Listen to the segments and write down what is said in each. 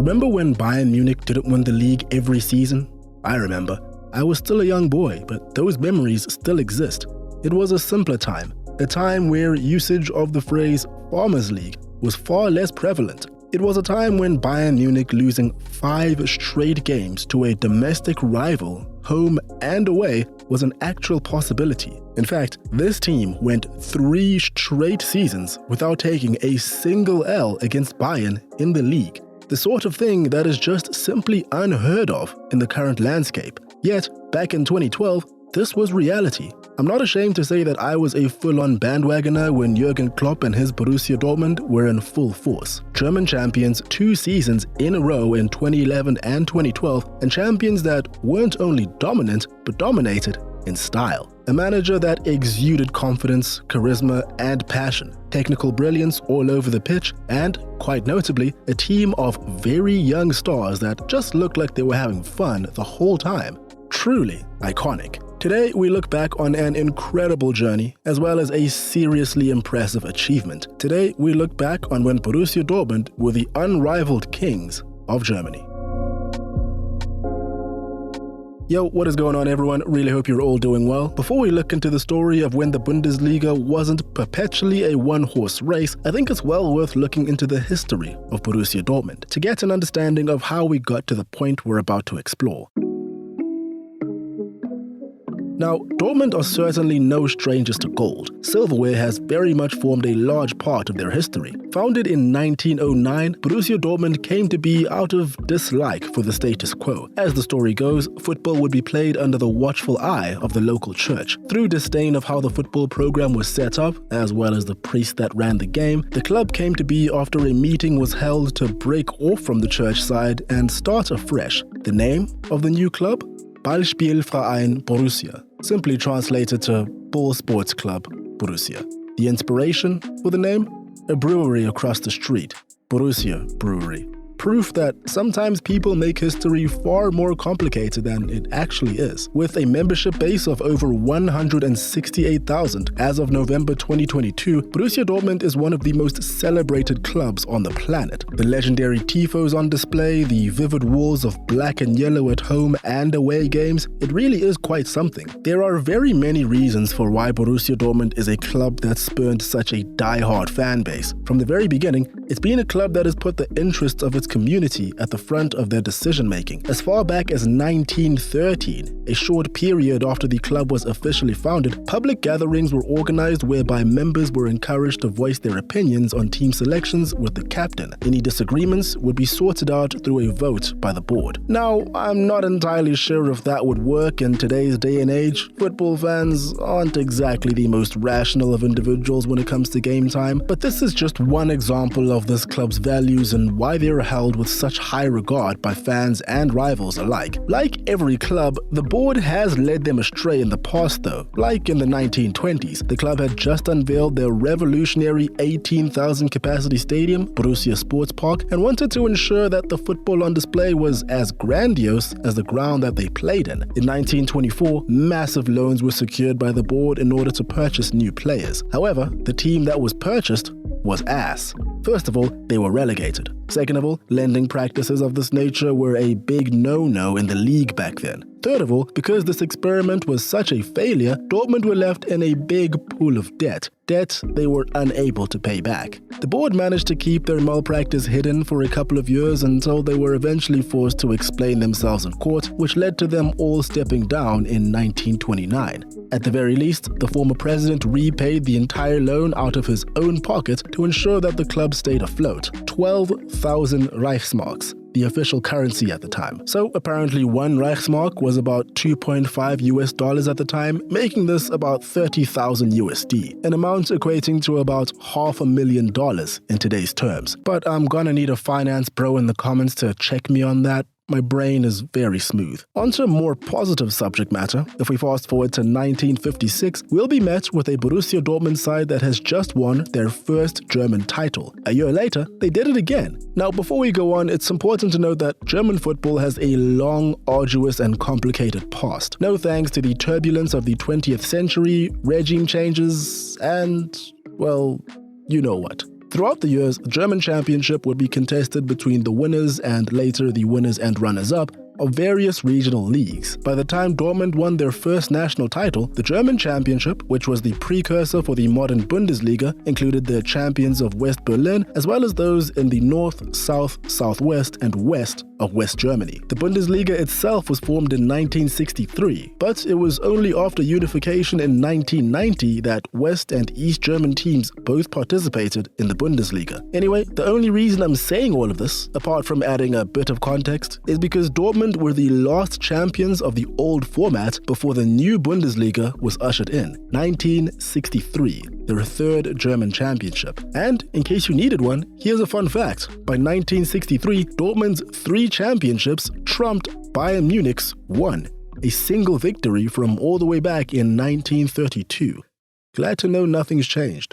Remember when Bayern Munich didn't win the league every season? I remember. I was still a young boy, but those memories still exist. It was a simpler time, a time where usage of the phrase Farmers League was far less prevalent. It was a time when Bayern Munich losing 5 straight games to a domestic rival, home and away, was an actual possibility. In fact, this team went 3 straight seasons without taking a single L against Bayern in the league. The sort of thing that is just simply unheard of in the current landscape. Yet, back in 2012, this was reality. I'm not ashamed to say that I was a full-on bandwagoner when Jurgen Klopp and his Borussia Dortmund were in full force. German champions 2 seasons in a row in 2011 and 2012, and champions that weren't only dominant, but dominated in style. A manager that exuded confidence, charisma, and passion, technical brilliance all over the pitch, and, quite notably, a team of very young stars that just looked like they were having fun the whole time. Truly iconic. Today, we look back on an incredible journey as well as a seriously impressive achievement. Today, we look back on when Borussia Dortmund were the unrivaled kings of Germany. Yo, what is going on everyone? Really hope you're all doing well. Before we look into the story of when the Bundesliga wasn't perpetually a one-horse race, I think it's well worth looking into the history of Borussia Dortmund to get an understanding of how we got to the point we're about to explore. Now, Dortmund are certainly no strangers to gold. Silverware has very much formed a large part of their history. Founded in 1909, Borussia Dortmund came to be out of dislike for the status quo. As the story goes, football would be played under the watchful eye of the local church. Through disdain of how the football program was set up, as well as the priest that ran the game, the club came to be after a meeting was held to break off from the church side and start afresh. The name of the new club? Ballspielverein Borussia, simply translated to Ball Sports Club Borussia. The inspiration for the name? A brewery across the street, Borussia Brewery. Proof that sometimes people make history far more complicated than it actually is. With a membership base of over 168,000 as of November 2022, Borussia Dortmund is one of the most celebrated clubs on the planet. The legendary tifos on display, the vivid walls of black and yellow at home and away games, it really is quite something. There are very many reasons for why Borussia Dortmund is a club that spurned such a die-hard fan base. From the very beginning, it's been a club that has put the interests of its community at the front of their decision-making. As far back as 1913, a short period after the club was officially founded, public gatherings were organized whereby members were encouraged to voice their opinions on team selections with the captain. Any disagreements would be sorted out through a vote by the board. Now, I'm not entirely sure if that would work in today's day and age. Football fans aren't exactly the most rational of individuals when it comes to game time, but this is just one example of this club's values and why they are held with such high regard by fans and rivals alike. Like every club, the board has led them astray in the past though. Like in the 1920s, the club had just unveiled their revolutionary 18,000 capacity stadium, Borussia Sports Park, and wanted to ensure that the football on display was as grandiose as the ground that they played in. In 1924, massive loans were secured by the board in order to purchase new players. However, the team that was purchased was ass. First of all, they were relegated. Second of all, lending practices of this nature were a big no-no in the league back then. Third of all, because this experiment was such a failure, Dortmund were left in a big pool of debt they were unable to pay back. The board managed to keep their malpractice hidden for a couple of years until they were eventually forced to explain themselves in court, which led to them all stepping down in 1929. At the very least, the former president repaid the entire loan out of his own pocket to ensure that the club stayed afloat. 12,000 Reichsmarks, the official currency at the time. So apparently one Reichsmark was about $2.5 at the time, making this about 30,000 USD, an amount equating to about $500,000 in today's terms. But I'm gonna need a finance bro in the comments to check me on that. My brain is very smooth. On to a more positive subject matter. If we fast forward to 1956, we'll be met with a Borussia Dortmund side that has just won their first German title. A year later, they did it again. Now, before we go on, it's important to note that German football has a long, arduous, and complicated past. No thanks to the turbulence of the 20th century, regime changes, and, well, you know what. Throughout the years, the German championship would be contested between the winners and later the winners and runners-up of various regional leagues. By the time Dortmund won their first national title, the German championship, which was the precursor for the modern Bundesliga, included the champions of West Berlin as well as those in the north, south, southwest, and west of West Germany. The Bundesliga itself was formed in 1963, but it was only after unification in 1990 that West and East German teams both participated in the Bundesliga. Anyway, the only reason I'm saying all of this, apart from adding a bit of context, is because Dortmund were the last champions of the old format before the new Bundesliga was ushered in. 1963, their third German championship. And in case you needed one, here's a fun fact. By 1963, Dortmund's 3 championships trumped Bayern Munich's 1, a single victory from all the way back in 1932. Glad to know nothing's changed.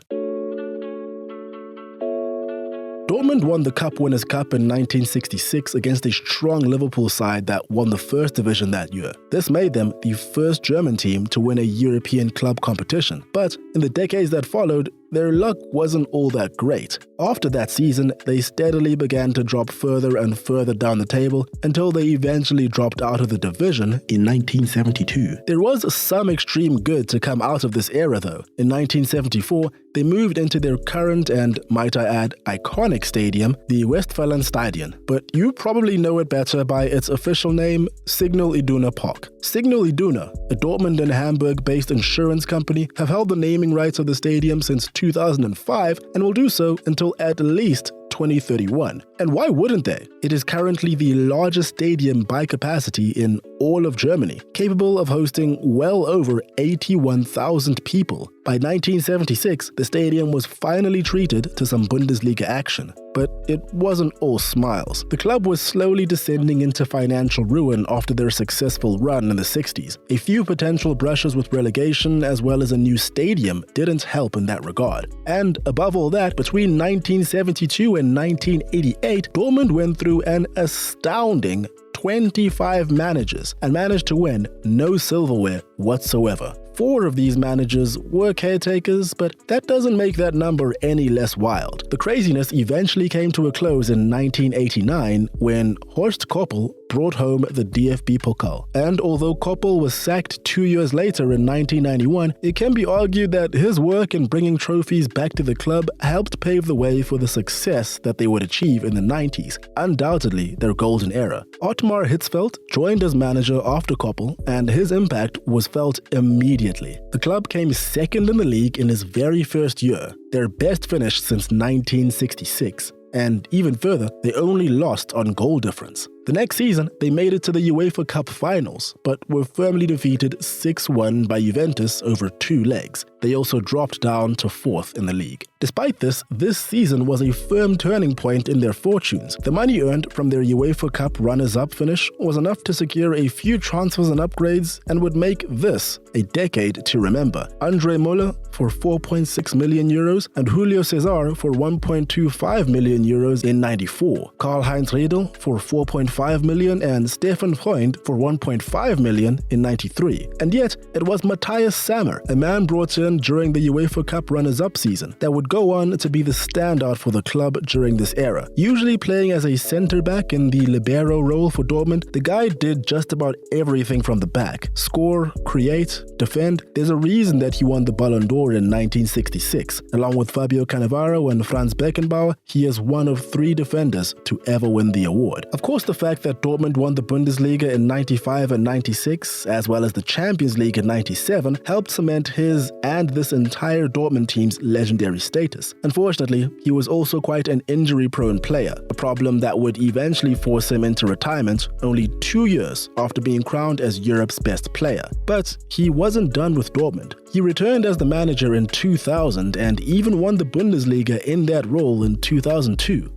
Dortmund won the Cup Winners' Cup in 1966 against a strong Liverpool side that won the first division that year. This made them the first German team to win a European club competition. But in the decades that followed, their luck wasn't all that great. After that season, they steadily began to drop further and further down the table until they eventually dropped out of the division in 1972. There was some extreme good to come out of this era though. In 1974, they moved into their current and, might I add, iconic stadium, the Westfalenstadion. But you probably know it better by its official name, Signal Iduna Park. Signal Iduna, a Dortmund and Hamburg-based insurance company, have held the naming rights of the stadium since 2005 and will do so until at least 2031. And why wouldn't they? It is currently the largest stadium by capacity in all of Germany, capable of hosting well over 81,000 people. By 1976, the stadium was finally treated to some Bundesliga action. But it wasn't all smiles. The club was slowly descending into financial ruin after their successful run in the 60s. A few potential brushes with relegation as well as a new stadium didn't help in that regard. And above all that, between 1972 and 1988, Dortmund went through an astounding 25 managers and managed to win no silverware whatsoever. 4 of these managers were caretakers, but that doesn't make that number any less wild. The craziness eventually came to a close in 1989 when Horst Koppel brought home the DFB Pokal. And although Koppel was sacked 2 years later in 1991, it can be argued that his work in bringing trophies back to the club helped pave the way for the success that they would achieve in the 90s, undoubtedly their golden era. Ottmar Hitzfeld joined as manager after Koppel, and his impact was felt immediately. The club came second in the league in his very first year, their best finish since 1966. And even further, they only lost on goal difference. The next season, they made it to the UEFA Cup finals, but were firmly defeated 6-1 by Juventus over 2 legs. They also dropped down to 4th in the league. Despite this season was a firm turning point in their fortunes. The money earned from their UEFA Cup runners-up finish was enough to secure a few transfers and upgrades and would make this a decade to remember. Andre Müller for 4.6 million euros and Julio Cesar for 1.25 million euros in 94. Karl-Heinz Riedel for 4.5 million and Stefan Freund for 1.5 million in 93. And yet, it was Matthias Sammer, a man brought in during the UEFA Cup runners-up season, that would go on to be the standout for the club during this era. Usually playing as a centre-back in the libero role for Dortmund, the guy did just about everything from the back. Score, create, defend. There's a reason that he won the Ballon d'Or in 1966. Along with Fabio Cannavaro and Franz Beckenbauer, he is one of 3 defenders to ever win the award. Of course, the fact that Dortmund won the Bundesliga in 95 and 96, as well as the Champions League in 97, helped cement his and this entire Dortmund team's legendary status. Unfortunately, he was also quite an injury-prone player, a problem that would eventually force him into retirement only 2 years after being crowned as Europe's best player. But he wasn't done with Dortmund. He returned as the manager in 2000 and even won the Bundesliga in that role in 2002.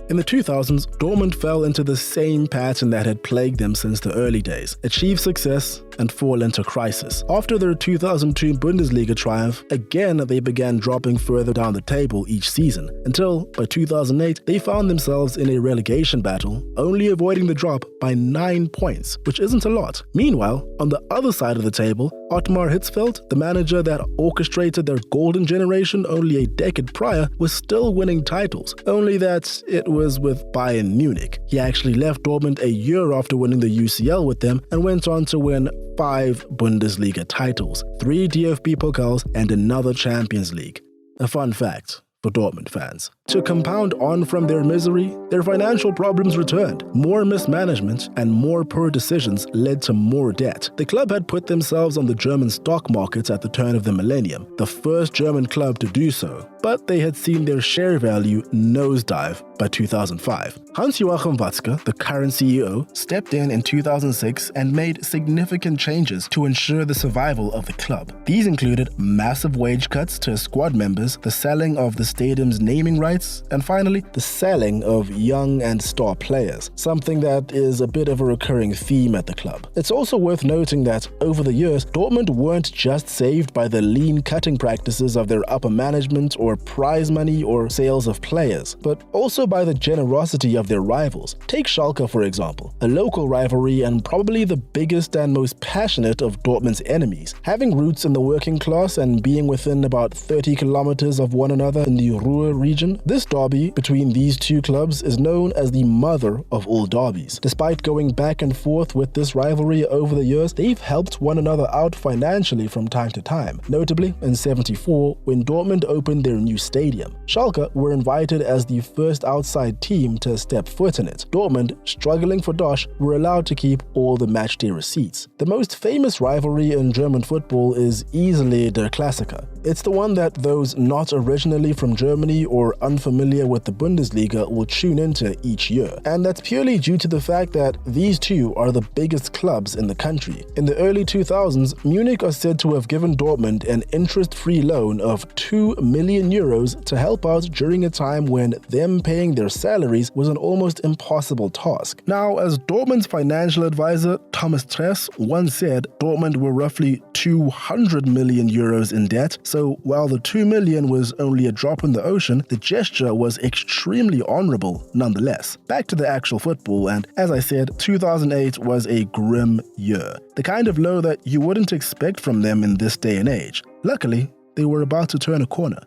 In the 2000s, Dortmund fell into the same pattern that had plagued them since the early days. Achieved success, and fall into crisis. After their 2002 Bundesliga triumph, again they began dropping further down the table each season, until by 2008 they found themselves in a relegation battle, only avoiding the drop by 9 points, which isn't a lot. Meanwhile, on the other side of the table, Ottmar Hitzfeld, the manager that orchestrated their golden generation only a decade prior, was still winning titles, only that it was with Bayern Munich. He actually left Dortmund a year after winning the UCL with them and went on to win 5 Bundesliga titles, 3 DFB Pokals and another Champions League. A fun fact for Dortmund fans. To compound on from their misery, their financial problems returned. More mismanagement and more poor decisions led to more debt. The club had put themselves on the German stock market at the turn of the millennium, the first German club to do so, but they had seen their share value nosedive by 2005. Hans-Joachim Watzke, the current CEO, stepped in 2006 and made significant changes to ensure the survival of the club. These included massive wage cuts to squad members, the selling of the stadium's naming rights, and finally, the selling of young and star players, something that is a bit of a recurring theme at the club. It's also worth noting that over the years, Dortmund weren't just saved by the lean cutting practices of their upper management or prize money or sales of players, but also by the generosity of their rivals. Take Schalke, for example, a local rivalry and probably the biggest and most passionate of Dortmund's enemies. Having roots in the working class and being within about 30 kilometers of one another in the Ruhr region, this derby between these two clubs is known as the mother of all derbies. Despite going back and forth with this rivalry over the years, they've helped one another out financially from time to time. Notably, in '74, when Dortmund opened their new stadium, Schalke were invited as the first outside team to step foot in it. Dortmund, struggling for dosh, were allowed to keep all the matchday receipts. The most famous rivalry in German football is easily Der Klassiker. It's the one that those not originally from Germany or unfamiliar with the Bundesliga will tune into each year. And that's purely due to the fact that these two are the biggest clubs in the country. In the early 2000s, Munich are said to have given Dortmund an interest-free loan of €2 million to help out during a time when them paying their salaries was an almost impossible task. Now, as Dortmund's financial advisor, Thomas Tress, once said, Dortmund were roughly €200 million in debt, so while the $2 million was only a drop in the ocean, the gesture was extremely honorable nonetheless. Back to the actual football, and as I said, 2008 was a grim year. The kind of low that you wouldn't expect from them in this day and age. Luckily, they were about to turn a corner.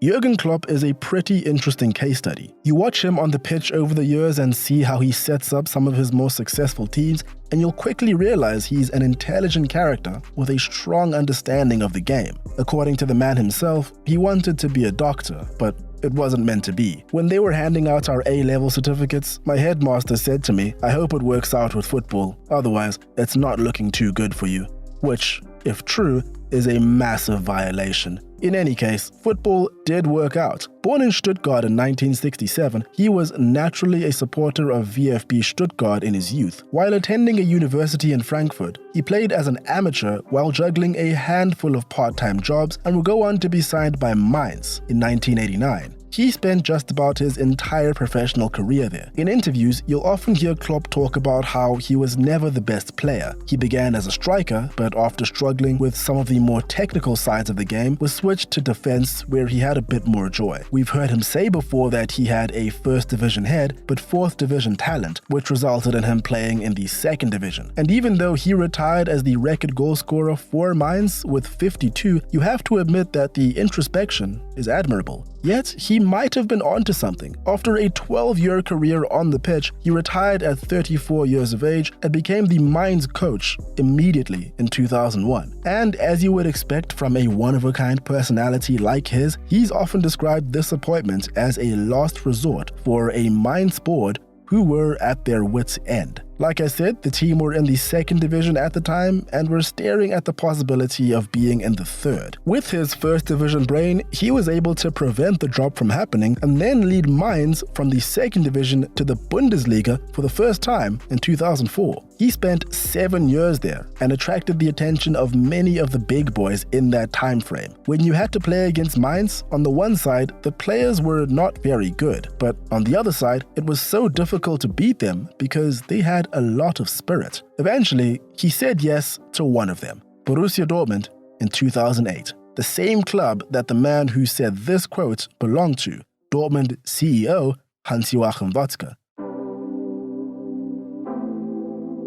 Jurgen Klopp is a pretty interesting case study. You watch him on the pitch over the years and see how he sets up some of his more successful teams, and you'll quickly realize he's an intelligent character with a strong understanding of the game. According to the man himself, he wanted to be a doctor, but it wasn't meant to be. When they were handing out our A-level certificates, my headmaster said to me, "I hope it works out with football, otherwise it's not looking too good for you." Which, if true, is a massive violation. In any case, football did work out. Born in Stuttgart in 1967, he was naturally a supporter of VfB Stuttgart in his youth. While attending a university in Frankfurt, he played as an amateur while juggling a handful of part-time jobs and would go on to be signed by Mainz in 1989. He spent just about his entire professional career there. In interviews, you'll often hear Klopp talk about how he was never the best player. He began as a striker, but after struggling with some of the more technical sides of the game, was switched to defense where he had a bit more joy. We've heard him say before that he had a first division head, but fourth division talent, which resulted in him playing in the second division. And even though he retired as the record goal scorer for Mainz with 52, you have to admit that the introspection is admirable. Yet, he might have been onto something. After a 12-year career on the pitch, he retired at 34 years of age and became the Mainz coach immediately in 2001. And as you would expect from a one-of-a-kind personality like his, he's often described this appointment as a last resort for a Mainz board who were at their wits' end. Like I said, the team were in the second division at the time and were staring at the possibility of being in the third. With his first division brain, he was able to prevent the drop from happening and then lead Mainz from the second division to the Bundesliga for the first time in 2004. He spent 7 years there and attracted the attention of many of the big boys in that time frame. When you had to play against Mainz, on the one side, the players were not very good, but on the other side, it was so difficult to beat them because they had a lot of spirit. Eventually, he said yes to one of them, Borussia Dortmund, in 2008. The same club that the man who said this quote belonged to, Dortmund CEO Hans-Joachim Watzke.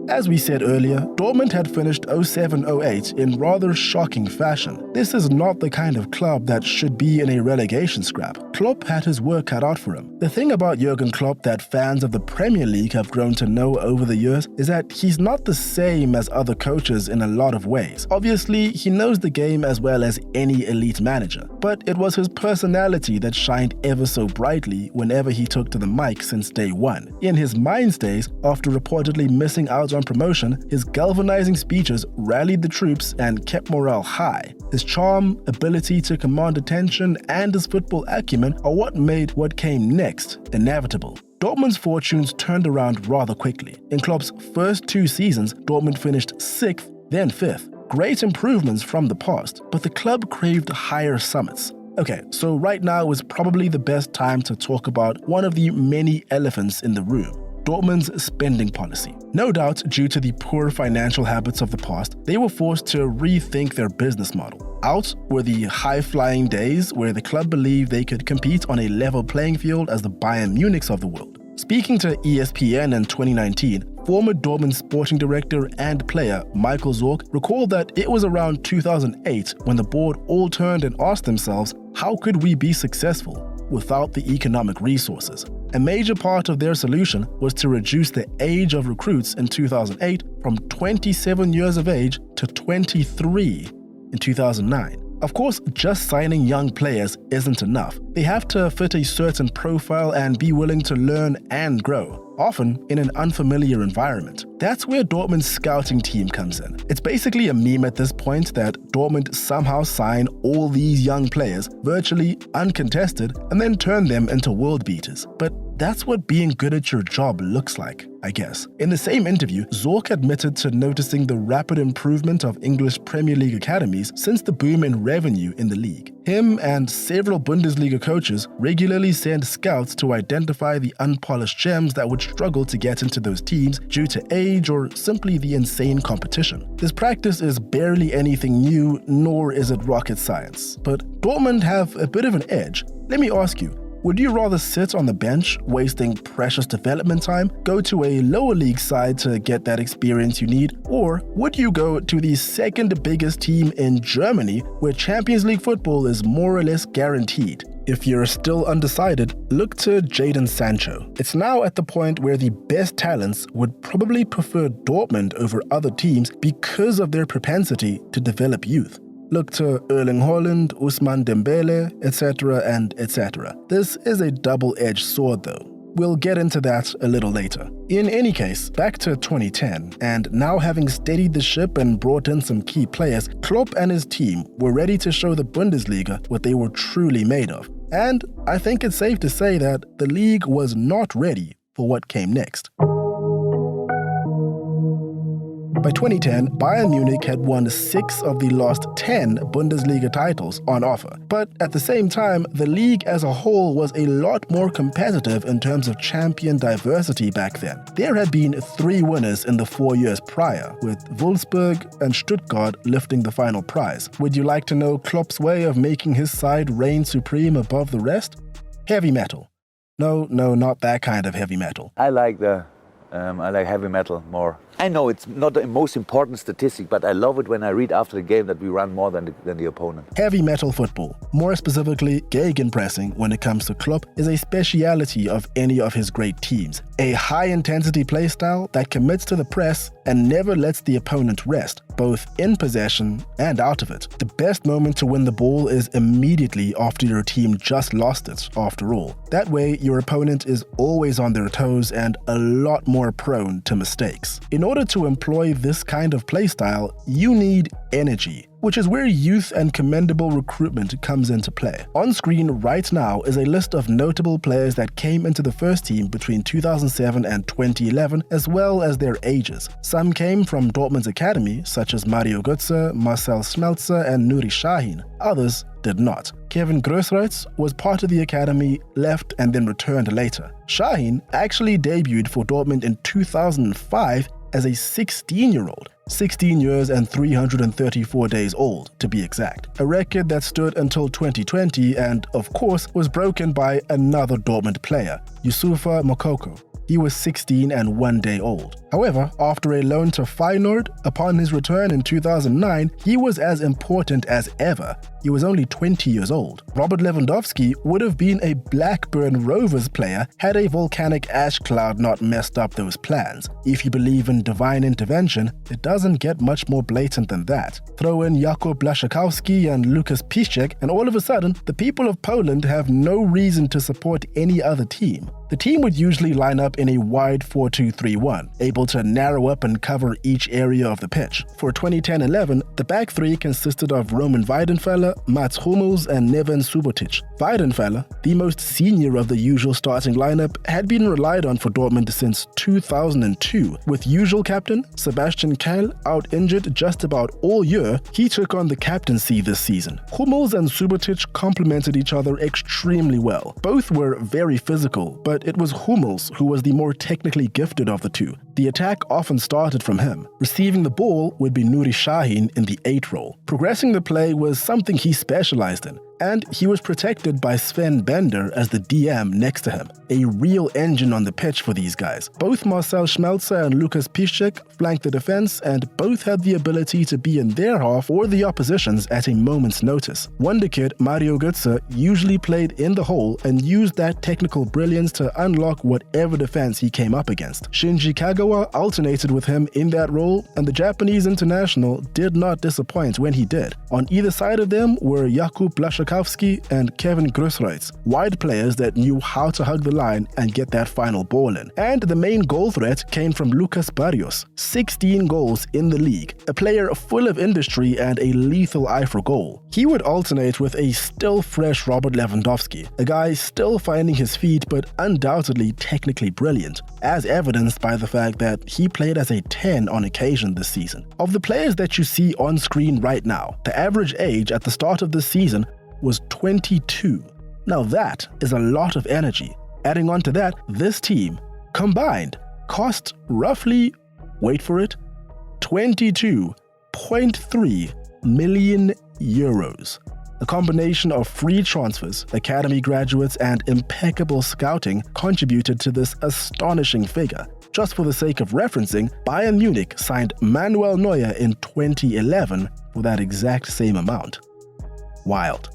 As we said earlier, Dortmund had finished 07-08 in rather shocking fashion. This is not the kind of club that should be in a relegation scrap. Klopp had his work cut out for him. The thing about Jurgen Klopp that fans of the Premier League have grown to know over the years is that he's not the same as other coaches in a lot of ways. Obviously, he knows the game as well as any elite manager, but it was his personality that shined ever so brightly whenever he took to the mic since day one. In his Mainz days, after reportedly missing out on promotion, his galvanizing speeches rallied the troops and kept morale high. His charm, ability to command attention, and his football acumen are what made what came next inevitable. Dortmund's fortunes turned around rather quickly. In Klopp's first 2 seasons, Dortmund finished 6th, then 5th. Great improvements from the past, but the club craved higher summits. Okay, so right now is probably the best time to talk about one of the many elephants in the room: Dortmund's spending policy. No doubt, due to the poor financial habits of the past, they were forced to rethink their business model. Out were the high-flying days where the club believed they could compete on a level playing field as the Bayern Munichs of the world. Speaking to ESPN in 2019, former Dortmund sporting director and player Michael Zorc recalled that it was around 2008 when the board all turned and asked themselves, how could we be successful without the economic resources? A major part of their solution was to reduce the age of recruits in 2008 from 27 years of age to 23 in 2009. Of course, just signing young players isn't enough. They have to fit a certain profile and be willing to learn and grow, often in an unfamiliar environment. That's where Dortmund's scouting team comes in. It's basically a meme at this point that Dortmund somehow sign all these young players, virtually uncontested, and then turn them into world beaters. But that's what being good at your job looks like, I guess. In the same interview, Zorc admitted to noticing the rapid improvement of English Premier League academies since the boom in revenue in the league. Him and several Bundesliga coaches regularly send scouts to identify the unpolished gems that would struggle to get into those teams due to age or simply the insane competition. This practice is barely anything new, nor is it rocket science. But Dortmund have a bit of an edge. Let me ask you, would you rather sit on the bench, wasting precious development time, go to a lower league side to get that experience you need, or would you go to the second biggest team in Germany, where Champions League football is more or less guaranteed? If you're still undecided, look to Jadon Sancho. It's now at the point where the best talents would probably prefer Dortmund over other teams because of their propensity to develop youth. Look to Erling Haaland, Ousmane Dembele, etc. and etc. This is a double-edged sword though. We'll get into that a little later. In any case, back to 2010, and now having steadied the ship and brought in some key players, Klopp and his team were ready to show the Bundesliga what they were truly made of. And I think it's safe to say that the league was not ready for what came next. By 2010, Bayern Munich had won 6 of the last 10 Bundesliga titles on offer. But at the same time, the league as a whole was a lot more competitive in terms of champion diversity back then. There had been 3 winners in the 4 years prior, with Wolfsburg and Stuttgart lifting the final prize. Would you like to know Klopp's way of making his side reign supreme above the rest? Heavy metal. No, not that kind of heavy metal. I like heavy metal more. I know it's not the most important statistic, but I love it when I read after the game that we run more than the opponent. Heavy metal football, more specifically gegenpressing when it comes to Klopp, is a speciality of any of his great teams. A high-intensity play style that commits to the press and never lets the opponent rest, both in possession and out of it. The best moment to win the ball is immediately after your team just lost it, after all. That way, your opponent is always on their toes and a lot more prone to mistakes. In order to employ this kind of playstyle, you need energy. which is where youth and commendable recruitment comes into play. On screen right now is a list of notable players that came into the first team between 2007 and 2011, as well as their ages. Some came from Dortmund's academy, such as Mario Götze, Marcel Schmelzer, and Nuri Sahin. Others did not. Kevin Grosreutz was part of the academy, left, and then returned later. Sahin actually debuted for Dortmund in 2005 as a 16-year-old. 16 years and 334 days old, to be exact. A record that stood until 2020 and, of course, was broken by another Dortmund player, Youssoufa Moukoko. He was 16 and 1 day old. However, after a loan to Feyenoord, upon his return in 2009, he was as important as ever. He was only 20 years old. Robert Lewandowski would have been a Blackburn Rovers player had a volcanic ash cloud not messed up those plans. If you believe in divine intervention, it doesn't get much more blatant than that. Throw in Jakub Blaszczykowski and Lukas Piszczek, and all of a sudden, the people of Poland have no reason to support any other team. The team would usually line up in a wide 4-2-3-1, able to narrow up and cover each area of the pitch. For 2010-11, the back three consisted of Roman Weidenfeller, Mats Hummels, and Neven Subotic. Weidenfeller, the most senior of the usual starting lineup, had been relied on for Dortmund since 2002. With usual captain Sebastian Kehl out injured just about all year, he took on the captaincy this season. Hummels and Subotic complemented each other extremely well. Both were very physical, but it was Hummels who was the more technically gifted of the two. The attack often started from him. Receiving the ball would be Nuri Sahin in the 8 role. Progressing the play was something he specialized in, and he was protected by Sven Bender as the DM next to him. A real engine on the pitch for these guys. Both Marcel Schmelzer and Lukas Piszczek flanked the defense, and both had the ability to be in their half or the opposition's at a moment's notice. Wonder kid Mario Götze usually played in the hole and used that technical brilliance to unlock whatever defense he came up against. Shinji Kagawa alternated with him in that role, and the Japanese international did not disappoint when he did. On either side of them were Jakub Blaszczykowski and Kevin Grosreutz, wide players that knew how to hug the line and get that final ball in. And the main goal threat came from Lucas Barrios, 16 goals in the league, a player full of industry and a lethal eye for goal. He would alternate with a still fresh Robert Lewandowski, a guy still finding his feet but undoubtedly technically brilliant, as evidenced by the fact that he played as a 10 on occasion this season. Of the players that you see on screen right now, the average age at the start of this season was 22. Now that is a lot of energy. Adding on to that, this team, combined, cost roughly, wait for it, 22.3 million euros. A combination of free transfers, academy graduates, and impeccable scouting contributed to this astonishing figure. Just for the sake of referencing, Bayern Munich signed Manuel Neuer in 2011 for that exact same amount. Wild.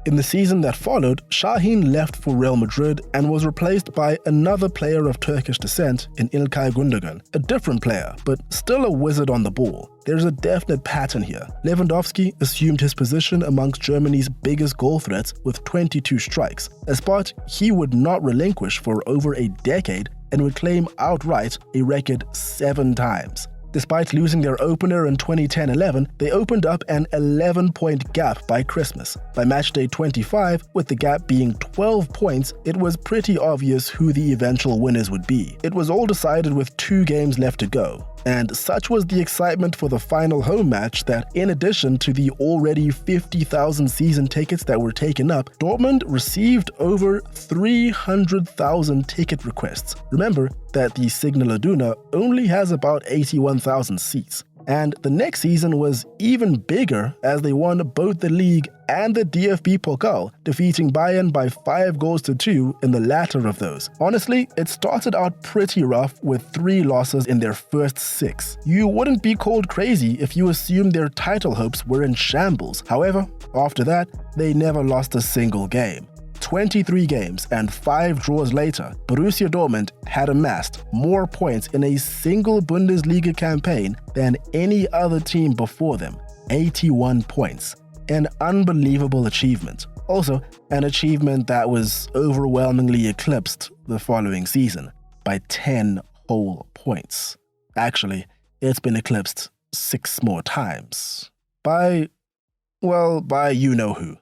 In the season that followed, Sahin left for Real Madrid and was replaced by another player of Turkish descent in İlkay Gündoğan, a different player, but still a wizard on the ball. There's a definite pattern here. Lewandowski assumed his position amongst Germany's biggest goal threats with 22 strikes, a spot he would not relinquish for over a decade and would claim outright a record 7 times. Despite losing their opener in 2010-11, they opened up an 11-point gap by Christmas. By matchday 25, with the gap being 12 points, it was pretty obvious who the eventual winners would be. It was all decided with 2 games left to go. And such was the excitement for the final home match that, in addition to the already 50,000 season tickets that were taken up, Dortmund received over 300,000 ticket requests. Remember that the Signal Iduna only has about 81,000 seats. And the next season was even bigger as they won both the league and the DFB Pokal, defeating Bayern by 5-2 in the latter of those. Honestly, it started out pretty rough with 3 losses in their first 6. You wouldn't be called crazy if you assumed their title hopes were in shambles. However, after that, they never lost a single game. 23 games and 5 draws later, Borussia Dortmund had amassed more points in a single Bundesliga campaign than any other team before them, 81 points. An unbelievable achievement. Also, an achievement that was overwhelmingly eclipsed the following season by 10 whole points. Actually, it's been eclipsed 6 more times by Well, by you-know-who.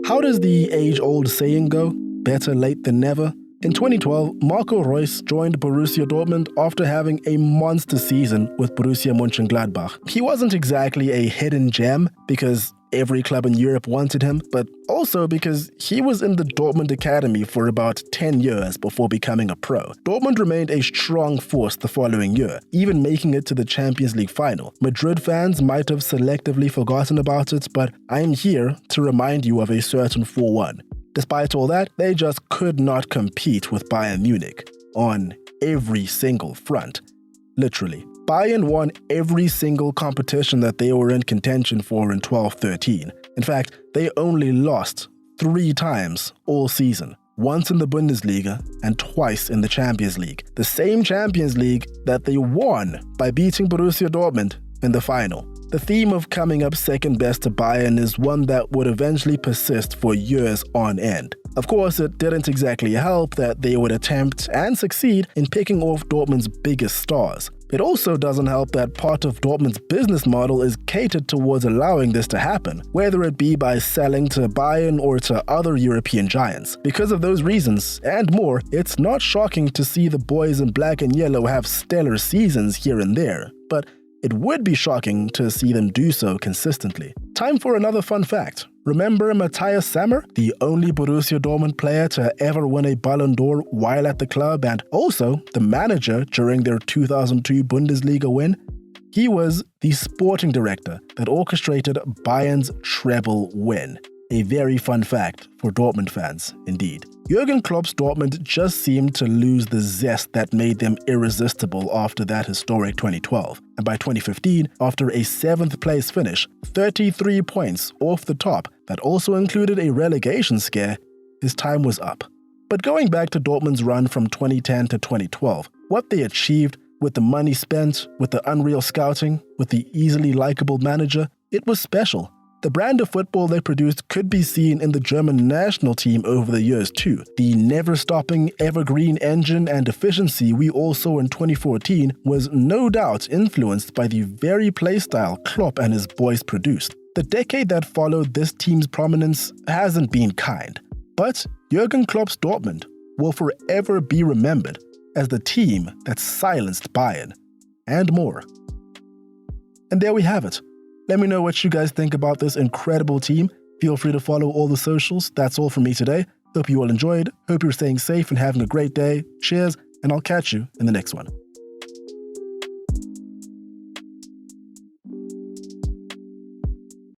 How does the age-old saying go? Better late than never? In 2012, Marco Reus joined Borussia Dortmund after having a monster season with Borussia Mönchengladbach. He wasn't exactly a hidden gem because every club in Europe wanted him, but also because he was in the Dortmund academy for about 10 years before becoming a pro. Dortmund remained a strong force the following year, even making it to the Champions League final. Madrid fans might have selectively forgotten about it, but I am here to remind you of a certain 4-1. Despite all that, they just could not compete with Bayern Munich on every single front. Literally. Bayern won every single competition that they were in contention for in 12-13. In fact, they only lost 3 times all season. Once in the Bundesliga and twice in the Champions League. The same Champions League that they won by beating Borussia Dortmund in the final. The theme of coming up second best to Bayern is one that would eventually persist for years on end. Of course, it didn't exactly help that they would attempt and succeed in picking off Dortmund's biggest stars. It also doesn't help that part of Dortmund's business model is catered towards allowing this to happen, whether it be by selling to Bayern or to other European giants. Because of those reasons, and more, it's not shocking to see the boys in black and yellow have stellar seasons here and there, but it would be shocking to see them do so consistently. Time for another fun fact. Remember Matthias Sammer, the only Borussia Dortmund player to ever win a Ballon d'Or while at the club and also the manager during their 2002 Bundesliga win? He was the sporting director that orchestrated Bayern's treble win. A very fun fact for Dortmund fans, indeed. Jurgen Klopp's Dortmund just seemed to lose the zest that made them irresistible after that historic 2012. And by 2015, after a 7th place finish, 33 points off the top that also included a relegation scare, his time was up. But going back to Dortmund's run from 2010 to 2012, what they achieved with the money spent, with the unreal scouting, with the easily likable manager, it was special. The brand of football they produced could be seen in the German national team over the years too. The never-stopping evergreen engine and efficiency we all saw in 2014 was no doubt influenced by the very playstyle Klopp and his boys produced. The decade that followed this team's prominence hasn't been kind, but Jurgen Klopp's Dortmund will forever be remembered as the team that silenced Bayern, and more. And there we have it. Let me know what you guys think about this incredible team. Feel free to follow all the socials. That's all from me today. Hope you all enjoyed. Hope you're staying safe and having a great day. Cheers, and I'll catch you in the next one.